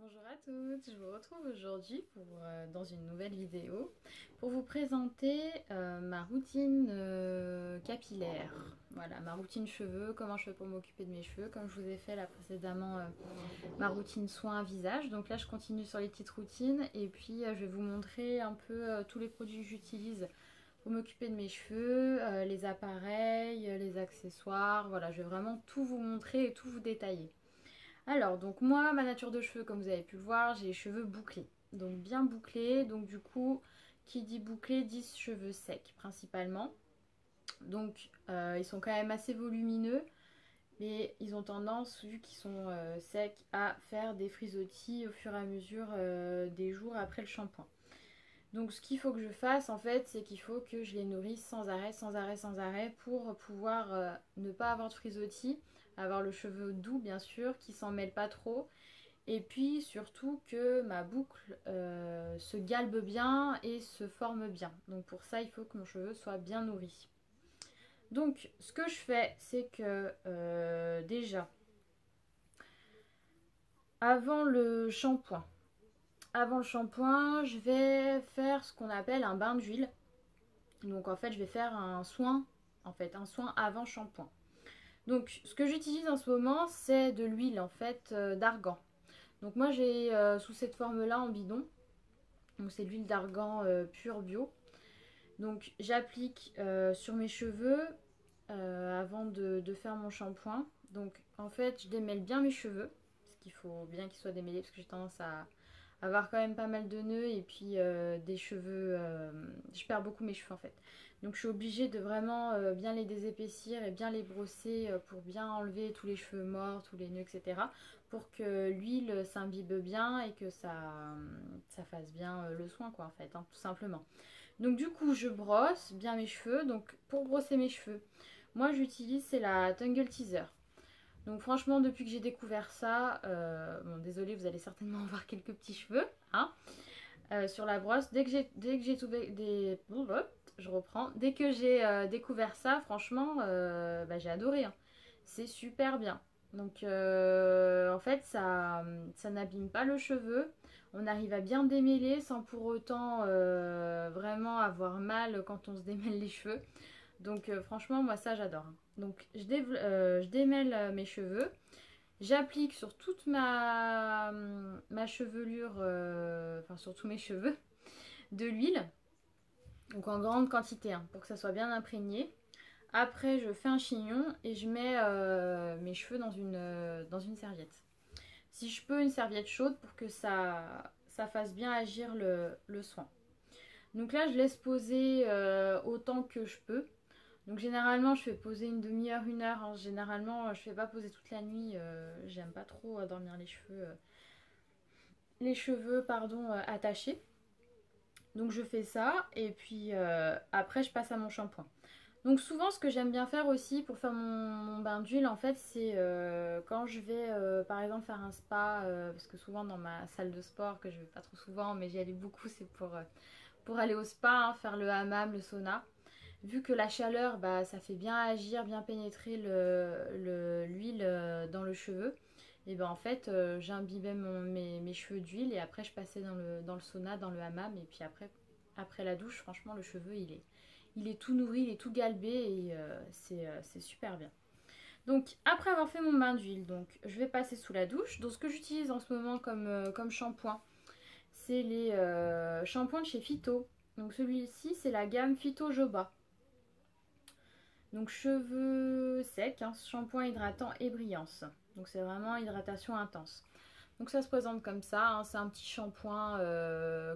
Bonjour à toutes, je vous retrouve aujourd'hui dans une nouvelle vidéo pour vous présenter ma routine capillaire. Voilà, ma routine cheveux, comment je fais pour m'occuper de mes cheveux, comme je vous ai fait là précédemment ma routine soin visage. Donc là je continue sur les petites routines et puis je vais vous montrer un peu tous les produits que j'utilise pour m'occuper de mes cheveux, les appareils, les accessoires. Voilà, je vais vraiment tout vous montrer et tout vous détailler. Alors, donc moi, ma nature de cheveux, comme vous avez pu le voir, j'ai les cheveux bouclés. Donc bien bouclés, donc du coup, qui dit bouclé dit cheveux secs principalement. Donc ils sont quand même assez volumineux, mais ils ont tendance, vu qu'ils sont secs, à faire des frisottis au fur et à mesure des jours après le shampoing. Donc ce qu'il faut que je fasse en fait, c'est qu'il faut que je les nourrisse sans arrêt, sans arrêt, sans arrêt pour pouvoir ne pas avoir de frisottis, avoir le cheveu doux bien sûr, qui s'en mêle pas trop. Et puis surtout que ma boucle se galbe bien et se forme bien. Donc pour ça, il faut que mon cheveu soit bien nourri. Donc ce que je fais, c'est que déjà, avant le shampoing, je vais faire ce qu'on appelle un bain d'huile. Donc en fait, je vais faire un soin, un soin avant shampoing. Donc ce que j'utilise en ce moment, c'est de l'huile en fait d'argan. Donc moi j'ai sous cette forme-là en bidon. Donc c'est de l'huile d'argan pure bio. Donc j'applique sur mes cheveux avant de faire mon shampoing. Donc en fait, je démêle bien mes cheveux, parce qu'il faut bien qu'ils soient démêlés, parce que j'ai tendance à avoir quand même pas mal de nœuds et puis des cheveux. Je perds beaucoup mes cheveux en fait. Donc je suis obligée de vraiment bien les désépaissir et bien les brosser pour bien enlever tous les cheveux morts, tous les nœuds, etc. Pour que l'huile s'imbibe bien et que ça fasse bien le soin quoi en fait, hein, tout simplement. Donc du coup je brosse bien mes cheveux. Donc pour brosser mes cheveux, moi j'utilise c'est la Tangle Teaser. Donc franchement depuis que j'ai découvert ça, bon désolé vous allez certainement avoir quelques petits cheveux, hein, sur la brosse. Dès que j'ai tout je reprends. Dès que j'ai découvert ça, franchement, bah, j'ai adoré, hein. C'est super bien. Donc en fait ça n'abîme pas le cheveu. On arrive à bien démêler sans pour autant vraiment avoir mal quand on se démêle les cheveux. Donc franchement moi ça j'adore, hein. Donc je démêle mes cheveux. J'applique sur toute ma chevelure, enfin sur tous mes cheveux, de l'huile. Donc en grande quantité, hein, pour que ça soit bien imprégné. Après je fais un chignon et je mets mes cheveux dans une serviette. Si je peux une serviette chaude pour que ça fasse bien agir le soin. Donc là je laisse poser autant que je peux. Donc généralement je fais poser une demi-heure, une heure, hein. Généralement je fais pas poser toute la nuit. J'aime pas trop dormir les cheveux pardon, attachés. Donc je fais ça et puis après je passe à mon shampoing. Donc souvent ce que j'aime bien faire aussi pour faire mon bain d'huile en fait c'est quand je vais par exemple faire un spa, parce que souvent dans ma salle de sport que je vais pas trop souvent mais j'y allais beaucoup, c'est pour aller au spa, hein, faire le hammam, le sauna. Vu que la chaleur bah, ça fait bien agir, bien pénétrer l'huile dans le cheveu, et ben en fait j'imbibais mes cheveux d'huile et après je passais dans le sauna, dans le hammam, et puis après la douche franchement le cheveu il est tout nourri, il est tout galbé et c'est super bien. Donc après avoir fait mon bain d'huile, donc je vais passer sous la douche. Donc ce que j'utilise en ce moment comme shampoing, c'est les shampoings de chez Phyto. Donc celui-ci c'est la gamme Phyto Joba. Donc cheveux secs, hein, shampoing hydratant et brillance. Donc c'est vraiment hydratation intense. Donc ça se présente comme ça, hein, c'est un petit shampoing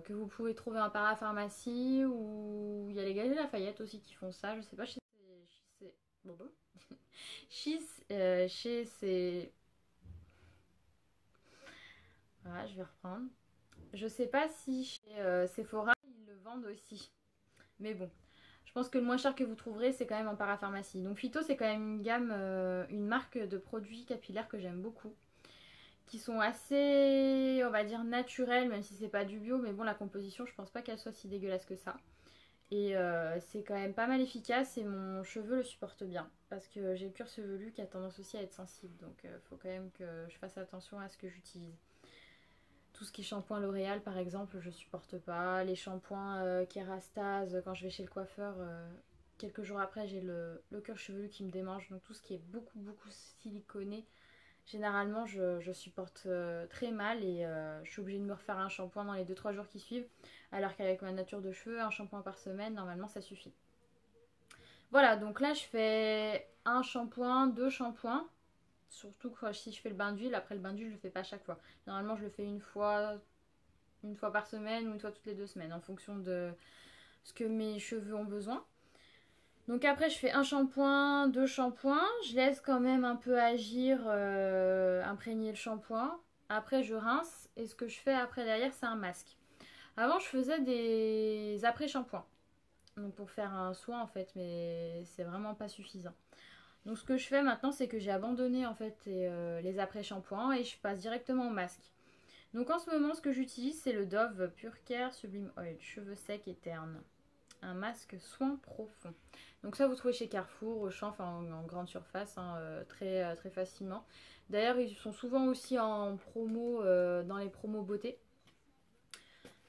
que vous pouvez trouver en parapharmacie, ou il y a les Galeries Lafayette aussi qui font ça, je sais pas chez ces... Voilà, je vais reprendre. Je sais pas si chez Sephora ils le vendent aussi. Mais bon, je pense que le moins cher que vous trouverez c'est quand même en parapharmacie. Donc Phyto c'est quand même une gamme, une marque de produits capillaires que j'aime beaucoup, qui sont assez, on va dire, naturels, même si c'est pas du bio, mais bon, la composition, je pense pas qu'elle soit si dégueulasse que ça. Et c'est quand même pas mal efficace et mon cheveu le supporte bien. Parce que j'ai le cuir chevelu qui a tendance aussi à être sensible. Donc faut quand même que je fasse attention à ce que j'utilise. Tout ce qui est shampoing L'Oréal par exemple, je supporte pas. Les shampoings Kérastase, quand je vais chez le coiffeur, quelques jours après j'ai le cuir chevelu qui me démange. Donc tout ce qui est beaucoup siliconé, généralement je supporte très mal et je suis obligée de me refaire un shampoing dans les 2-3 jours qui suivent. Alors qu'avec ma nature de cheveux, un shampoing par semaine, normalement ça suffit. Voilà, donc là je fais un shampoing, 2 shampoings. Surtout que si je fais le bain d'huile, après le bain d'huile je le fais pas à chaque fois. Normalement je le fais une fois par semaine ou une fois toutes les 2 semaines en fonction de ce que mes cheveux ont besoin. Donc après je fais un shampoing, 2 shampoings. Je laisse quand même un peu agir, imprégner le shampoing. Après je rince et ce que je fais après derrière c'est un masque. Avant je faisais des après-shampoings. Donc pour faire un soin en fait, mais c'est vraiment pas suffisant. Donc ce que je fais maintenant c'est que j'ai abandonné en fait les après-shampoings et je passe directement au masque. Donc en ce moment ce que j'utilise c'est le Dove Pure Care Sublime Oil cheveux secs et ternes. Un masque soin profond. Donc ça vous trouvez chez Carrefour, Auchan, enfin en grande surface hein, très facilement. D'ailleurs ils sont souvent aussi en promo dans les promos beauté.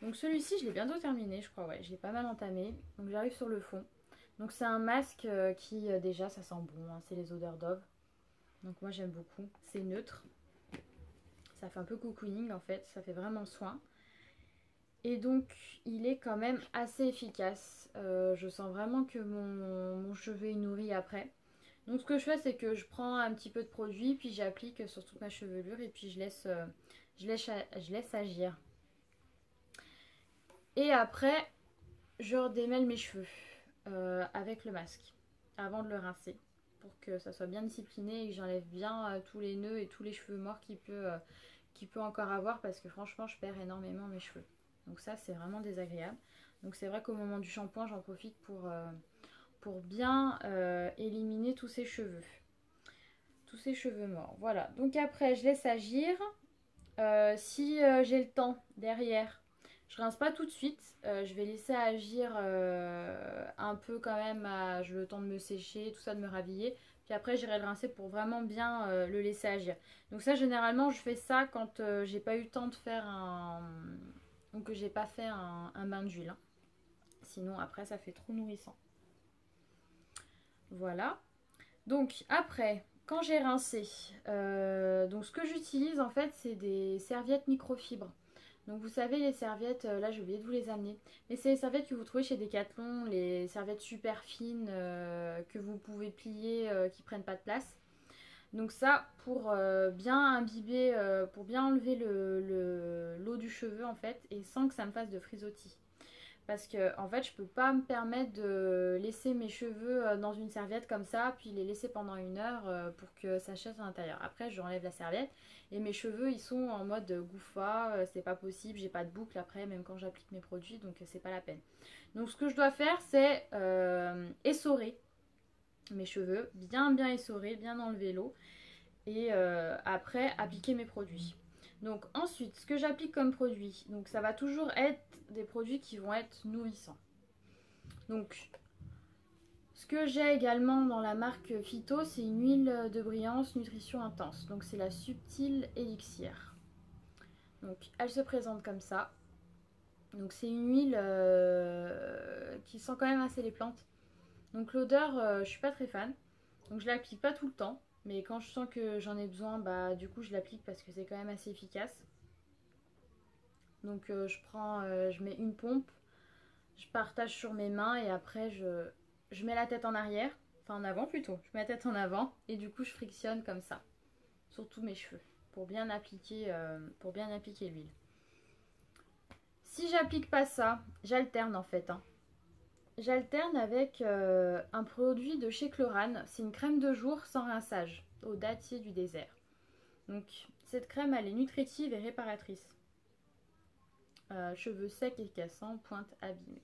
Donc celui-ci je l'ai bientôt terminé je crois, ouais, je l'ai pas mal entamé. Donc j'arrive sur le fond. Donc c'est un masque qui déjà ça sent bon, hein, c'est les odeurs Dove. Donc moi j'aime beaucoup, c'est neutre. Ça fait un peu cocooning en fait, ça fait vraiment soin. Et donc il est quand même assez efficace. Je sens vraiment que mon cheveu est nourri après. Donc ce que je fais c'est que je prends un petit peu de produit, puis j'applique sur toute ma chevelure et puis je laisse agir. Et après je redémêle mes cheveux avec le masque avant de le rincer. Pour que ça soit bien discipliné et que j'enlève bien tous les nœuds et tous les cheveux morts qu'il peut encore avoir. Parce que franchement je perds énormément mes cheveux. Donc ça c'est vraiment désagréable. Donc c'est vrai qu'au moment du shampoing j'en profite pour bien éliminer tous ces cheveux. Tous ces cheveux morts. Voilà. Donc après je laisse agir. Si j'ai le temps derrière, je rince pas tout de suite. Je vais laisser agir un peu quand même. J'ai le temps de me sécher, tout ça, de me rhabiller. Puis après j'irai le rincer pour vraiment bien le laisser agir. Donc ça généralement je fais ça quand j'ai pas eu le temps de faire donc que j'ai pas fait un bain d'huile. Hein. Sinon après ça fait trop nourrissant. Voilà. Donc après, quand j'ai rincé, donc ce que j'utilise en fait c'est des serviettes microfibres. Donc vous savez les serviettes, là j'ai oublié de vous les amener, mais c'est les serviettes que vous trouvez chez Decathlon, les serviettes super fines que vous pouvez plier, qui prennent pas de place. Donc ça pour bien imbiber, pour bien enlever l'eau du cheveu en fait, et sans que ça me fasse de frisottis. Parce que en fait je peux pas me permettre de laisser mes cheveux dans une serviette comme ça, puis les laisser pendant 1 heure pour que ça sèche à l'intérieur. Après j'enlève la serviette et mes cheveux ils sont en mode gouffa, c'est pas possible, j'ai pas de boucle après même quand j'applique mes produits, donc c'est pas la peine. Donc ce que je dois faire c'est essorer mes cheveux, bien essorer, bien enlever l'eau et après appliquer mes produits. Donc ensuite, ce que j'applique comme produit, donc ça va toujours être des produits qui vont être nourrissants. Donc, ce que j'ai également dans la marque Phyto, c'est une huile de brillance nutrition intense. Donc c'est la Subtil Elixir. Donc elle se présente comme ça. Donc c'est une huile qui sent quand même assez les plantes. Donc l'odeur, je suis pas très fan. Donc je l'applique pas tout le temps. Mais quand je sens que j'en ai besoin, bah du coup je l'applique parce que c'est quand même assez efficace. Donc je mets une pompe, je partage sur mes mains et après je mets la tête en arrière, enfin en avant plutôt. Je mets la tête en avant et du coup je frictionne comme ça sur tous mes cheveux pour bien appliquer l'huile. Si j'applique pas ça, j'alterne en fait. Hein. J'alterne avec un produit de chez Chlorane. C'est une crème de jour sans rinçage, au dattier du désert. Donc cette crème elle est nutritive et réparatrice. Cheveux secs et cassants, pointe abîmée.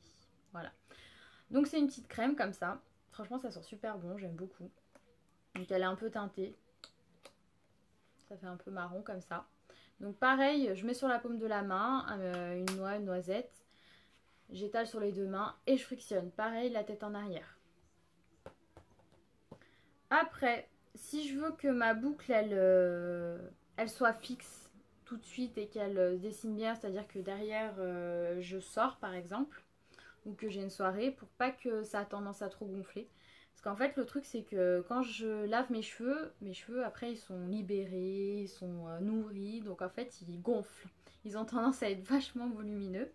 Voilà. Donc c'est une petite crème comme ça. Franchement ça sent super bon, j'aime beaucoup. Donc elle est un peu teintée. Ça fait un peu marron comme ça. Donc pareil, je mets sur la paume de la main une noisette. J'étale sur les 2 mains et je frictionne. Pareil, la tête en arrière. Après, si je veux que ma boucle elle soit fixe, tout de suite et qu'elle se dessine bien, c'est-à-dire que derrière je sors par exemple, ou que j'ai une soirée, pour pas que ça a tendance à trop gonfler. Parce qu'en fait le truc c'est que quand je lave mes cheveux après ils sont libérés, ils sont nourris, donc en fait ils gonflent. Ils ont tendance à être vachement volumineux.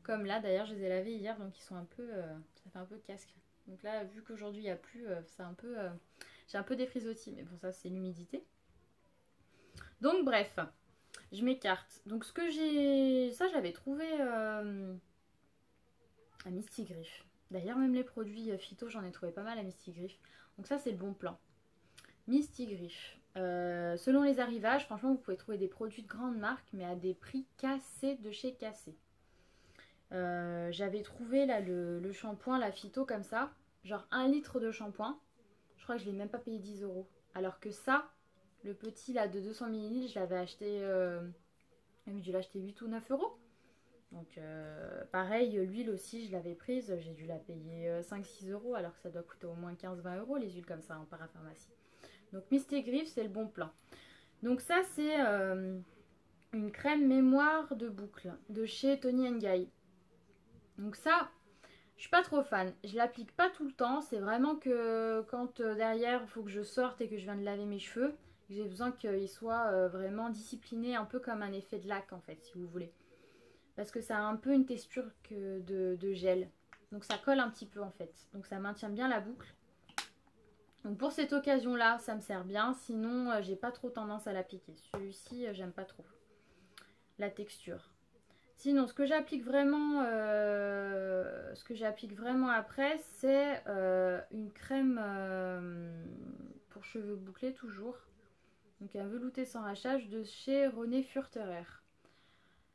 Comme là d'ailleurs je les ai lavés hier, donc ils sont un peu, ça fait un peu casque. Donc là vu qu'aujourd'hui il n'y a plus, c'est un peu, j'ai un peu des frisottis, mais bon ça c'est l'humidité. Donc bref, je m'écarte. Donc ce que j'ai, ça j'avais trouvé à Mistigriff. D'ailleurs même les produits phyto j'en ai trouvé pas mal à Mistigriff. Donc ça c'est le bon plan. Mistigriff. Selon les arrivages, franchement vous pouvez trouver des produits de grande marque mais à des prix cassés de chez cassés. J'avais trouvé là le shampoing, la phyto comme ça, genre 1 litre de shampoing. Je crois que je l'ai même pas payé 10 euros. Alors que ça, le petit là de 200 ml, je l'avais acheté, j'ai dû l'acheter 8 ou 9 euros. Donc pareil, l'huile aussi je l'avais prise, j'ai dû la payer 5-6 euros alors que ça doit coûter au moins 15-20 euros les huiles comme ça en parapharmacie. Donc Mistigriff c'est le bon plan. Donc ça c'est une crème mémoire de boucle de chez Toni & Guy. Donc ça, je suis pas trop fan. Je l'applique pas tout le temps. C'est vraiment que quand derrière, il faut que je sorte et que je viens de laver mes cheveux, j'ai besoin qu'ils soient vraiment disciplinés, un peu comme un effet de lac en fait, si vous voulez. Parce que ça a un peu une texture de gel. Donc ça colle un petit peu en fait. Donc ça maintient bien la boucle. Donc pour cette occasion-là, ça me sert bien. Sinon, j'ai pas trop tendance à l'appliquer. Celui-ci, j'aime pas trop la texture. Sinon, ce que j'applique vraiment, après, c'est une crème pour cheveux bouclés toujours. Donc un velouté sans rachage de chez René Furterer.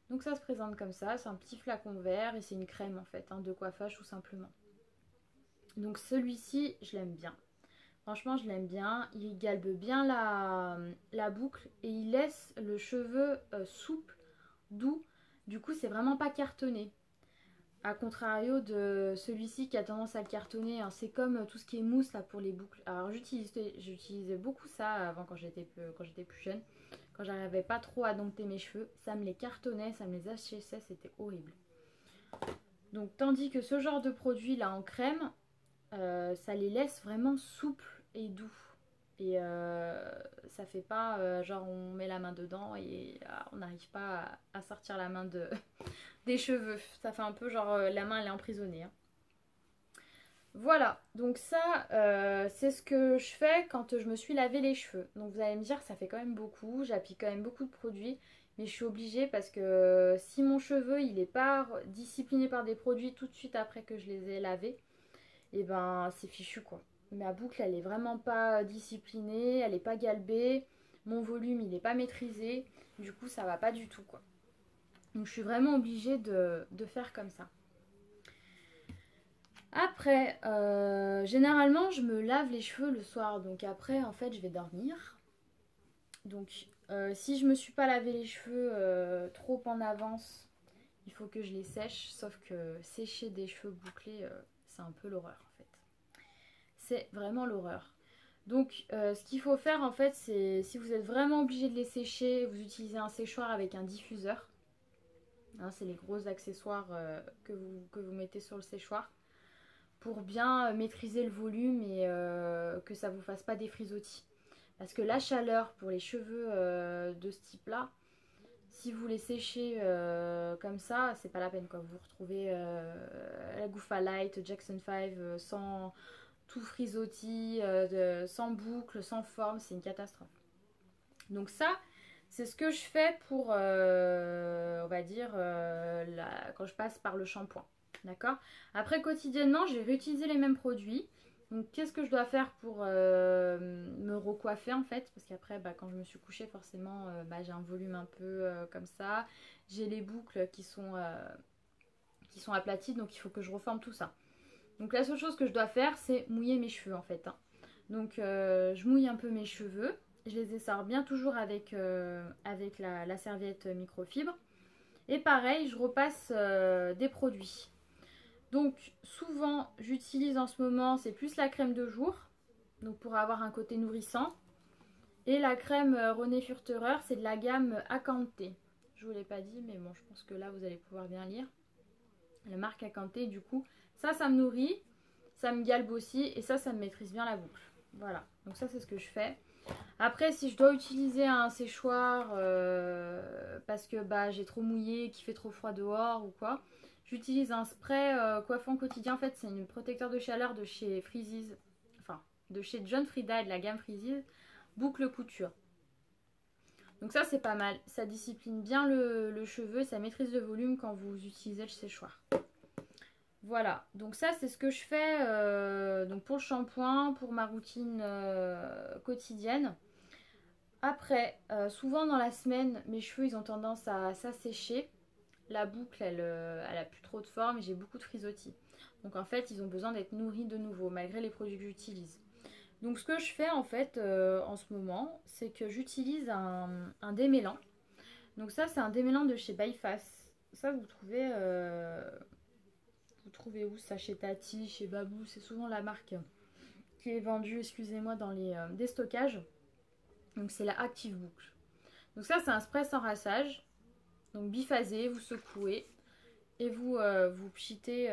Donc ça se présente comme ça, c'est un petit flacon vert et c'est une crème en fait, de coiffage tout simplement. Donc celui-ci, je l'aime bien. Franchement, je l'aime bien. Il galbe bien la boucle et il laisse le cheveu souple, doux. Du coup, c'est vraiment pas cartonné. A contrario de celui-ci qui a tendance à le cartonner. Hein. C'est comme tout ce qui est mousse là pour les boucles. Alors j'utilisais beaucoup ça avant quand j'étais plus jeune. Quand j'arrivais pas trop à dompter mes cheveux. Ça me les cartonnait, ça me les asséchait, c'était horrible. Donc tandis que ce genre de produit là en crème, ça les laisse vraiment souples et doux. Et ça fait pas genre on met la main dedans et on n'arrive pas à sortir la main des cheveux. Ça fait un peu genre la main elle est emprisonnée. Hein. Voilà, donc ça c'est ce que je fais quand je me suis lavé les cheveux. Donc vous allez me dire ça fait quand même beaucoup, j'applique quand même beaucoup de produits. Mais je suis obligée parce que si mon cheveu il est pas discipliné par des produits tout de suite après que je les ai lavés, et ben c'est fichu quoi. Ma boucle elle est vraiment pas disciplinée, elle est pas galbée, mon volume il est pas maîtrisé, du coup ça va pas du tout quoi. Donc je suis vraiment obligée de faire comme ça. Après, généralement je me lave les cheveux le soir, donc après en fait je vais dormir. Donc si je me suis pas lavé les cheveux trop en avance, il faut que je les sèche, sauf que sécher des cheveux bouclés c'est un peu l'horreur en fait. C'est vraiment l'horreur. Donc ce qu'il faut faire en fait c'est si vous êtes vraiment obligé de les sécher, vous utilisez un séchoir avec un diffuseur. Hein, c'est les gros accessoires que vous mettez sur le séchoir pour bien maîtriser le volume et que ça vous fasse pas des frisottis. Parce que la chaleur pour les cheveux de ce type là, si vous les séchez comme ça, c'est pas la peine quoi. Vous retrouvez la Goofa Light, Jackson 5 sans tout frisottis, sans boucle, sans forme, c'est une catastrophe. Donc ça, c'est ce que je fais pour, on va dire, quand je passe par le shampoing. D'accord. Après, quotidiennement, je vais réutiliser les mêmes produits. Donc, qu'est-ce que je dois faire pour me recoiffer en fait? Parce qu'après, quand je me suis couchée, forcément, j'ai un volume un peu comme ça. J'ai les boucles qui sont aplaties, donc il faut que je reforme tout ça. Donc la seule chose que je dois faire, c'est mouiller mes cheveux en fait. Hein. Donc je mouille un peu mes cheveux. Je les essore bien toujours avec la serviette microfibre. Et pareil, je repasse des produits. Donc souvent, j'utilise en ce moment, c'est plus la crème de jour. Donc pour avoir un côté nourrissant. Et la crème René Furterer, c'est de la gamme Acante. Je vous l'ai pas dit, mais bon, je pense que là, vous allez pouvoir bien lire. La marque Akanté, du coup, ça me nourrit, ça me galbe aussi, et ça me maîtrise bien la boucle. Voilà, donc ça, c'est ce que je fais. Après, si je dois utiliser un séchoir parce que bah, j'ai trop mouillé, qu'il fait trop froid dehors ou quoi, j'utilise un spray coiffant quotidien. En fait, c'est un protecteur de chaleur de chez Freezies, enfin, de chez John Frieda et de la gamme Freezies, boucle couture. Donc ça, c'est pas mal. Ça discipline bien le cheveu, ça maîtrise le volume quand vous utilisez le séchoir. Voilà, donc ça c'est ce que je fais donc pour le shampoing, pour ma routine quotidienne. Après, souvent dans la semaine, mes cheveux ils ont tendance à s'assécher. La boucle elle a plus trop de forme et j'ai beaucoup de frisottis. Donc en fait ils ont besoin d'être nourris de nouveau malgré les produits que j'utilise. Donc ce que je fais en fait en ce moment, c'est que j'utilise un démêlant. Donc ça c'est un démêlant de chez Byface. Ça vous trouvez où ça? Chez Tati, chez Babou, c'est souvent la marque qui est vendue, excusez-moi, dans les déstockages. Donc c'est la Active Boucle. Donc ça c'est un spray sans rassage. Donc biphasé, vous secouez et vous pchitez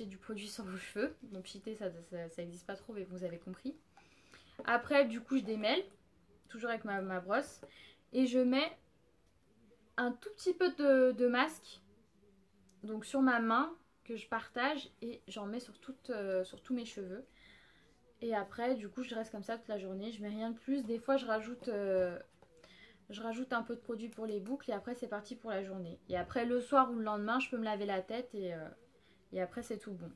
du produit sur vos cheveux. Donc pchiter ça n'existe pas trop mais vous avez compris. Après du coup je démêle, toujours avec ma brosse. Et je mets un tout petit peu de masque donc sur ma main que je partage et j'en mets sur tous mes cheveux. Et après du coup je reste comme ça toute la journée, je mets rien de plus. Des fois je rajoute un peu de produit pour les boucles et après c'est parti pour la journée. Et après le soir ou le lendemain je peux me laver la tête et après c'est tout bon.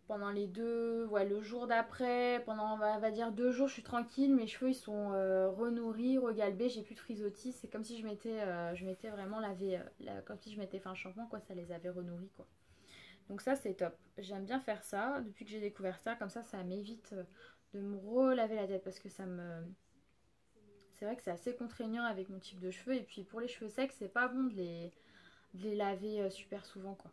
Pendant le jour d'après, pendant on va dire 2 jours je suis tranquille, mes cheveux ils sont renourris, regalbés, j'ai plus de frisottis. C'est comme si je m'étais vraiment lavé, comme si je m'étais fait un shampoing quoi, ça les avait renourris quoi. Donc ça c'est top, j'aime bien faire ça depuis que j'ai découvert ça, comme ça m'évite de me relaver la tête parce que c'est vrai que c'est assez contraignant avec mon type de cheveux et puis pour les cheveux secs c'est pas bon de les laver super souvent quoi.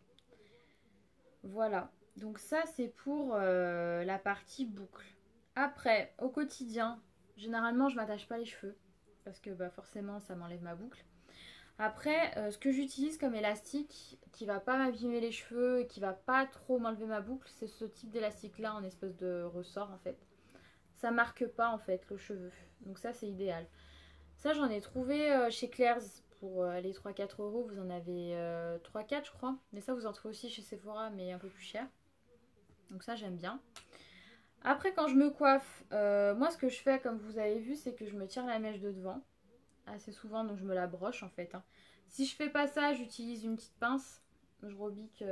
Voilà, donc ça c'est pour la partie boucle. Après au quotidien, généralement je m'attache pas les cheveux parce que bah, forcément ça m'enlève ma boucle. Après, ce que j'utilise comme élastique qui va pas m'abîmer les cheveux et qui va pas trop m'enlever ma boucle, c'est ce type d'élastique là en espèce de ressort en fait. Ça marque pas en fait le cheveu, donc ça c'est idéal. Ça j'en ai trouvé chez Claire's pour les 3-4 euros, vous en avez 3-4 je crois. Mais ça vous en trouvez aussi chez Sephora mais un peu plus cher. Donc ça j'aime bien. Après quand je me coiffe, moi ce que je fais comme vous avez vu c'est que je me tire la mèche de devant. Assez souvent donc je me la broche en fait hein. Si je fais pas ça j'utilise une petite pince, je rebique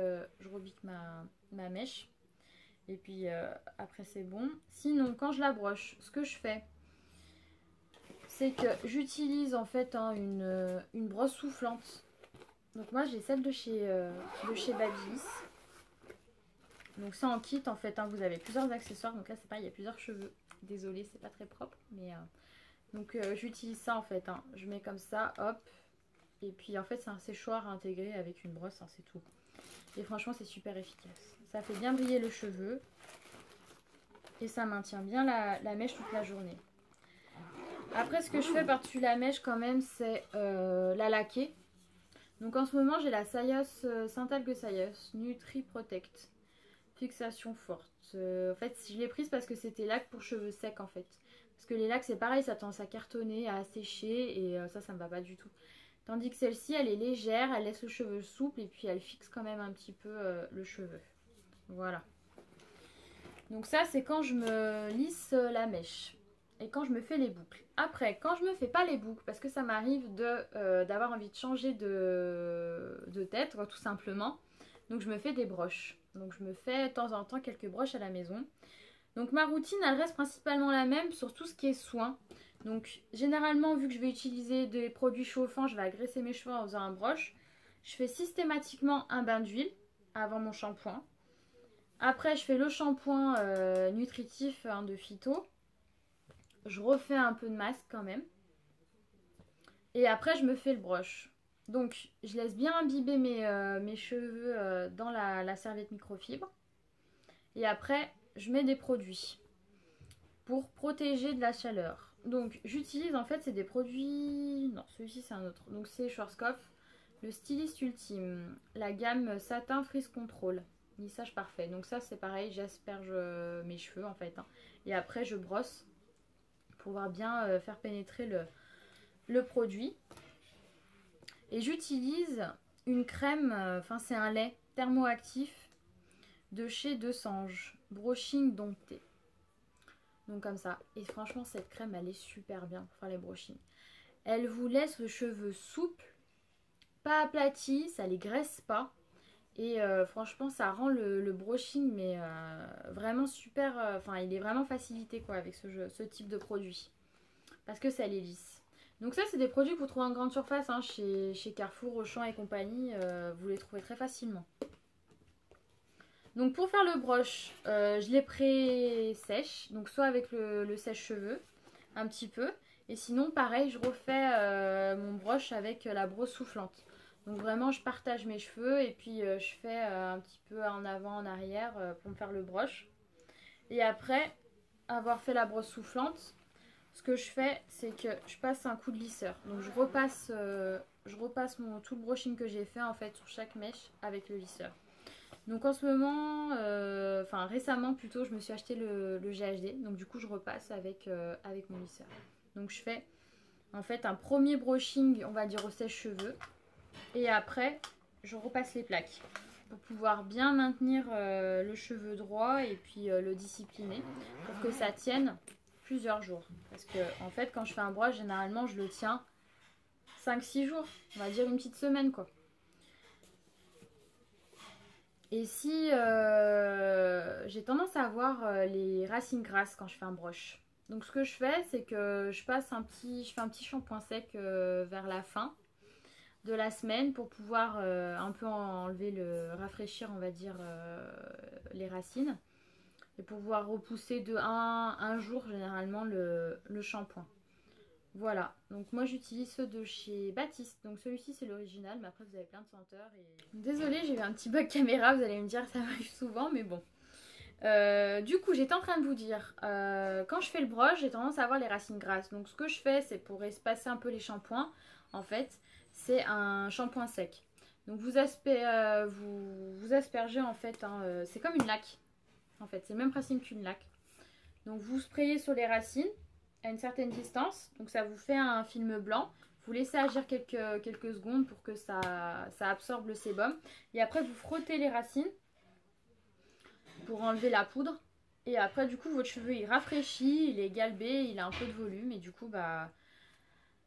ma mèche et puis après c'est bon. Sinon quand je la broche, ce que je fais c'est que j'utilise en fait hein, une brosse soufflante. Donc moi j'ai celle de chez Babyliss. Donc ça en kit en fait hein, vous avez plusieurs accessoires. Donc là c'est pareil, il y a plusieurs cheveux. Désolée c'est pas très propre mais donc j'utilise ça en fait hein. Je mets comme ça, hop. Et puis en fait c'est un séchoir intégré avec une brosse, hein, c'est tout. Et franchement c'est super efficace. Ça fait bien briller le cheveu. Et ça maintient bien la mèche toute la journée. Après ce que je fais par-dessus la mèche quand même c'est la laquer. Donc en ce moment j'ai la Sayos Saint-Algue Sayos Nutri Protect. Fixation forte. En fait je l'ai prise parce que c'était lac pour cheveux secs en fait. Parce que les lacs c'est pareil, ça tend à cartonner, à sécher et ça me va pas du tout. Tandis que celle-ci elle est légère, elle laisse le cheveu souple et puis elle fixe quand même un petit peu le cheveu. Voilà. Donc ça c'est quand je me lisse la mèche et quand je me fais les boucles. Après quand je me fais pas les boucles parce que ça m'arrive d'avoir envie de changer de tête tout simplement. Donc je me fais des broches. Donc je me fais de temps en temps quelques broches à la maison. Donc ma routine elle reste principalement la même sur tout ce qui est soin. Donc généralement vu que je vais utiliser des produits chauffants, je vais agresser mes cheveux en faisant un broche. Je fais systématiquement un bain d'huile avant mon shampoing. Après je fais le shampoing nutritif hein, de Phyto. Je refais un peu de masque quand même. Et après je me fais le broche. Donc je laisse bien imbiber mes cheveux dans la serviette microfibre. Et après je mets des produits pour protéger de la chaleur. Donc j'utilise en fait, c'est des produits... Non, celui-ci c'est un autre. Donc c'est Schwarzkopf, le styliste ultime, la gamme satin frizz control, lissage parfait. Donc ça c'est pareil, j'asperge mes cheveux en fait, hein. Et après je brosse pour pouvoir bien faire pénétrer le produit. Et j'utilise une crème, enfin c'est un lait thermoactif de chez Desange, brushing dompté. Donc comme ça. Et franchement cette crème elle est super bien pour faire les brushings. Elle vous laisse le cheveu souple, pas aplati, ça les graisse pas. Et franchement ça rend le brushing mais vraiment super, enfin il est vraiment facilité quoi avec ce type de produit. Parce que ça les lisse. Donc ça c'est des produits que vous trouvez en grande surface hein, chez Carrefour, Auchan et compagnie, vous les trouvez très facilement. Donc pour faire le brush, je l'ai pré-sèche, donc soit avec le sèche-cheveux, un petit peu. Et sinon pareil, je refais mon brush avec la brosse soufflante. Donc vraiment je partage mes cheveux et puis je fais un petit peu en avant, en arrière pour me faire le brush. Et après avoir fait la brosse soufflante, ce que je fais c'est que je passe un coup de lisseur. Donc je repasse tout le brushing que j'ai fait en fait sur chaque mèche avec le lisseur. Donc en ce moment, enfin récemment plutôt, je me suis acheté le GHD. Donc du coup je repasse avec mon lisseur. Donc je fais en fait un premier brushing, on va dire au sèche-cheveux. Et après, je repasse les plaques pour pouvoir bien maintenir le cheveu droit et puis le discipliner pour que ça tienne plusieurs jours. Parce que en fait, quand je fais un brush, généralement, je le tiens 5-6 jours. On va dire une petite semaine, quoi. Et si j'ai tendance à avoir les racines grasses quand je fais un brush. Donc ce que je fais, c'est que je fais un petit shampoing sec vers la fin de la semaine pour pouvoir un peu rafraîchir on va dire les racines et pour pouvoir repousser de un jour généralement le shampoing. Voilà, donc moi j'utilise ceux de chez Baptiste, donc celui-ci c'est l'original mais après vous avez plein de senteurs et... Désolée, j'ai eu un petit bug caméra, vous allez me dire ça arrive souvent mais bon. Du coup j'étais en train de vous dire, quand je fais le brush j'ai tendance à avoir les racines grasses, donc ce que je fais c'est pour espacer un peu les shampoings en fait, c'est un shampoing sec. Donc vous aspergez en fait, hein, c'est comme une laque en fait, c'est le même principe qu'une laque. Donc vous sprayez sur les racines à une certaine distance, donc ça vous fait un film blanc. Vous laissez agir quelques secondes pour que ça absorbe le sébum. Et après vous frottez les racines pour enlever la poudre. Et après du coup votre cheveu il rafraîchit, il est galbé, il a un peu de volume et du coup bah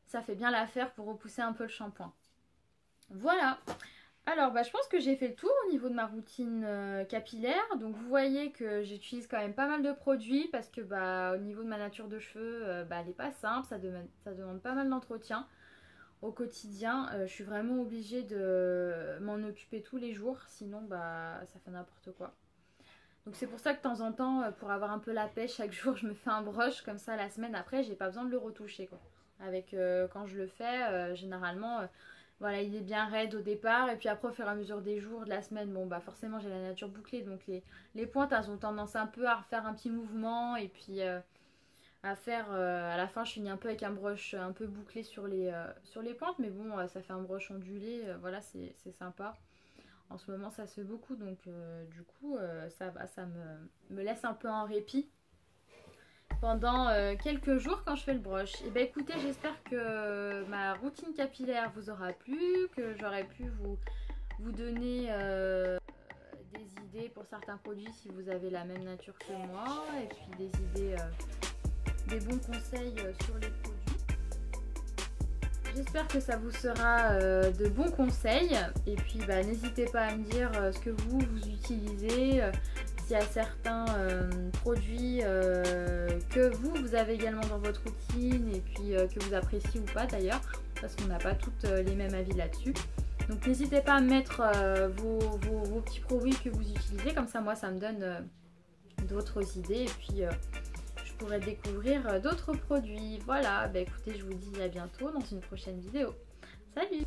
ça fait bien l'affaire pour repousser un peu le shampoing. Voilà. Alors bah, je pense que j'ai fait le tour au niveau de ma routine capillaire. Donc vous voyez que j'utilise quand même pas mal de produits parce que bah, au niveau de ma nature de cheveux, bah, elle n'est pas simple, ça demande pas mal d'entretien au quotidien. Je suis vraiment obligée de m'en occuper tous les jours, sinon bah, ça fait n'importe quoi. Donc c'est pour ça que de temps en temps, pour avoir un peu la pêche, chaque jour je me fais un brush comme ça la semaine après, j'ai pas besoin de le retoucher quoi. Avec quand je le fais, généralement... voilà, il est bien raide au départ et puis après au fur et à mesure des jours, de la semaine, bon bah forcément j'ai la nature bouclée donc les pointes elles ont tendance un peu à refaire un petit mouvement et puis à faire, à la fin je finis un peu avec un brush un peu bouclé sur les pointes mais bon ça fait un brush ondulé, voilà c'est sympa. En ce moment ça se fait beaucoup donc du coup ça me laisse un peu en répit pendant quelques jours quand je fais le brush. Et ben écoutez, j'espère que ma routine capillaire vous aura plu, que j'aurai pu vous donner des idées pour certains produits si vous avez la même nature que moi, et puis des idées, des bons conseils sur les produits. J'espère que ça vous sera de bons conseils et puis bah, n'hésitez pas à me dire ce que vous utilisez, s'il y a certains produits que vous avez également dans votre routine et puis que vous appréciez ou pas d'ailleurs parce qu'on n'a pas toutes les mêmes avis là-dessus. Donc n'hésitez pas à mettre vos petits produits que vous utilisez, comme ça moi ça me donne d'autres idées et puis je pourrais découvrir d'autres produits. Voilà, bah écoutez, je vous dis à bientôt dans une prochaine vidéo. Salut!